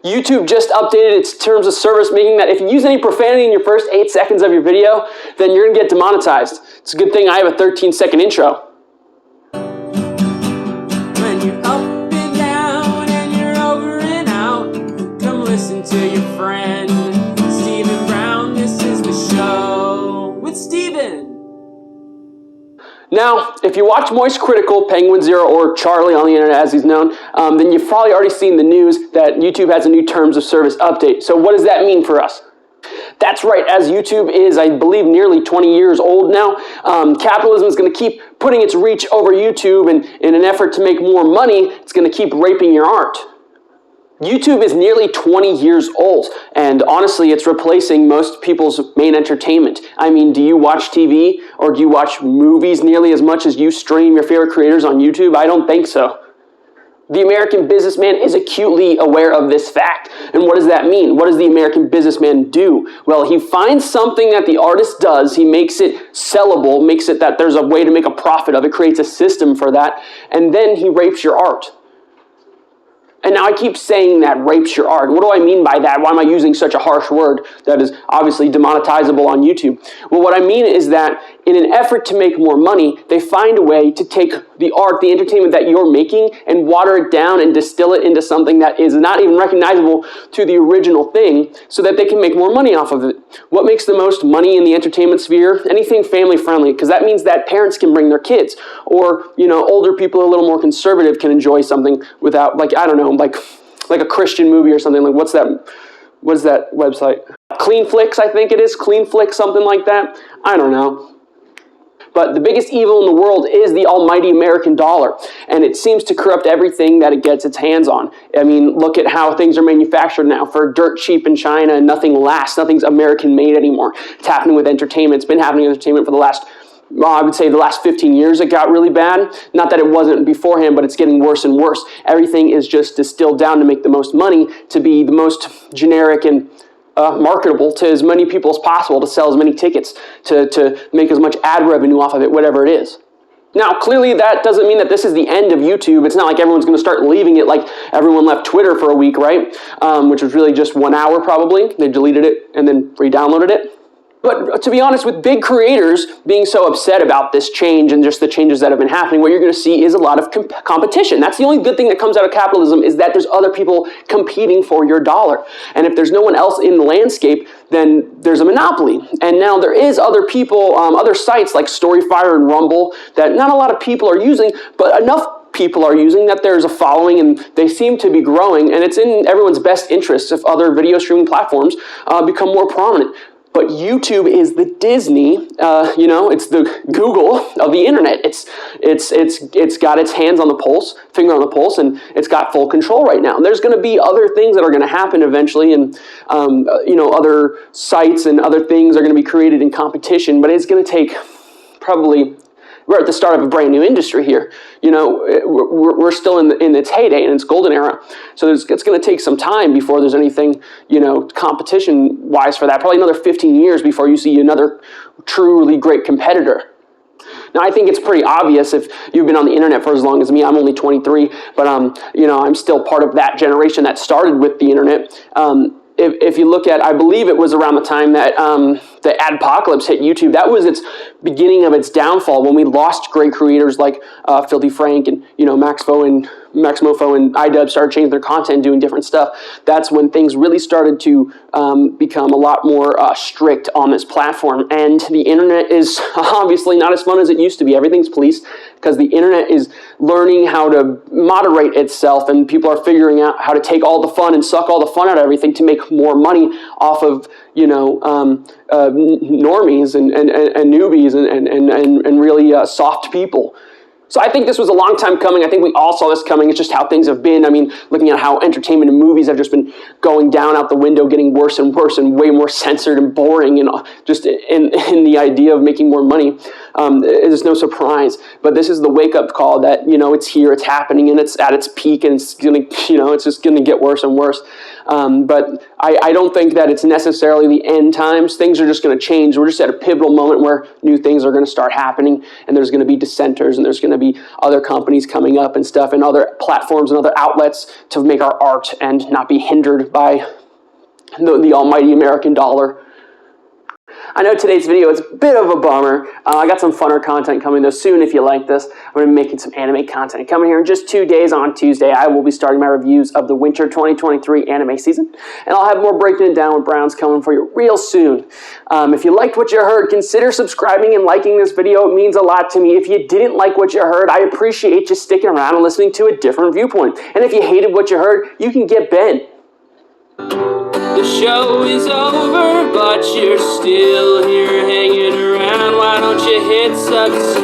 YouTube just updated its terms of service, making that if you use any profanity in your first 8 seconds of your video, then you're going to get demonetized. It's a good thing I have a 13-second intro. When you're up and down and you're over and out, come listen to your friend Stephen Brown. This is the show with Stephen. Now, if you watch Moist Critical, Penguin Zero, or Charlie on the internet as he's known, then you've probably already seen the news that YouTube has a new terms of service update. So what does that mean for us? That's right, as YouTube is, I believe, nearly 20 years old now, capitalism is going to keep putting its reach over YouTube, and in an effort to make more money, it's going to keep raping your art. YouTube is nearly 20 years old, and honestly, it's replacing most people's main entertainment. I mean, do you watch TV, or do you watch movies nearly as much as you stream your favorite creators on YouTube? I don't think so. The American businessman is acutely aware of this fact. And what does that mean? What does the American businessman do? Well, he finds something that the artist does, he makes it sellable, makes it that there's a way to make a profit of it, creates a system for that, and then he rapes your art. And now I keep saying that rapes your art. What do I mean by that? Why am I using such a harsh word that is obviously demonetizable on YouTube? Well, what I mean is that in an effort to make more money, they find a way to take the art, the entertainment that you're making, and water it down and distill it into something that is not even recognizable to the original thing so that they can make more money off of it. What makes the most money in the entertainment sphere? Anything family friendly, because that means that parents can bring their kids, or, you know, older people, a little more conservative, can enjoy something without, like, I don't know, like a Christian movie or something. Like, what is that website? Cleanflix, I think it is. Cleanflix, something like that. I don't know. But the biggest evil in the world is the almighty American dollar, and it seems to corrupt everything that it gets its hands on. I mean, look at how things are manufactured now for dirt cheap in China, and nothing lasts. Nothing's American made anymore. It's happening with entertainment. It's been happening with entertainment for the last, well, I would say the last 15 years it got really bad. Not that it wasn't beforehand, but it's getting worse and worse. Everything is just distilled down to make the most money, to be the most generic and marketable to as many people as possible, to sell as many tickets, to make as much ad revenue off of it, whatever it is. Now, clearly that doesn't mean that this is the end of YouTube. It's not like everyone's going to start leaving it like everyone left Twitter for a week, right? Which was really just 1 hour probably. They deleted it and then re-downloaded it. But to be honest, with big creators being so upset about this change and just the changes that have been happening, what you're going to see is a lot of competition. That's the only good thing that comes out of capitalism, is that there's other people competing for your dollar. And if there's no one else in the landscape, then there's a monopoly. And now there is other people, other sites like Storyfire and Rumble that not a lot of people are using, but enough people are using that there's a following, and they seem to be growing, and it's in everyone's best interest if other video streaming platforms become more prominent. But YouTube is the Disney, you know, it's the Google of the internet. It's got its hands on the pulse, finger on the pulse, and it's got full control right now. And there's going to be other things that are going to happen eventually, and you know, other sites and other things are going to be created in competition. But it's going to take probably. We're at the start of a brand new industry here. You know, we're still in its heyday and its golden era. So it's going to take some time before there's anything, you know, competition-wise for that. Probably another 15 years before you see another truly great competitor. Now, I think it's pretty obvious if you've been on the internet for as long as me. I'm only 23, but you know, I'm still part of that generation that started with the internet. If you look at, I believe it was around the time that the adpocalypse hit YouTube, that was its beginning of its downfall, when we lost great creators like Filthy Frank and, you know, Maxmofo and iDub started changing their content, doing different stuff. That's when things really started to become a lot more strict on this platform. And the internet is obviously not as fun as it used to be. Everything's policed because the internet is learning how to moderate itself, and people are figuring out how to take all the fun and suck all the fun out of everything to make more money off of, you know, normies and newbies and really soft people. So I think this was a long time coming. I think we all saw this coming. It's just how things have been. I mean, looking at how entertainment and movies have just been going down out the window, getting worse and worse, and way more censored and boring, and just in the idea of making more money. It's no surprise. But this is the wake-up call that, it's here, it's happening, and it's at its peak, and it's gonna, it's just gonna get worse and worse. But I don't think that it's necessarily the end times. Things are just going to change. We're just at a pivotal moment where new things are going to start happening, and there's going to be dissenters, and there's going to be other companies coming up and stuff, and other platforms and other outlets to make our art and not be hindered by the almighty American dollar. I know today's video is a bit of a bummer. I got some funner content coming though soon if you like this. I'm going to be making some anime content coming here in just 2 days. On Tuesday, I will be starting my reviews of the winter 2023 anime season, and I'll have more breaking it down with Browns coming for you real soon. If you liked what you heard, consider subscribing and liking this video. It means a lot to me. If you didn't like what you heard, I appreciate you sticking around and listening to a different viewpoint. And if you hated what you heard, you can get Ben. The show is over, but you're still here hanging around. Why don't you hit subscribe?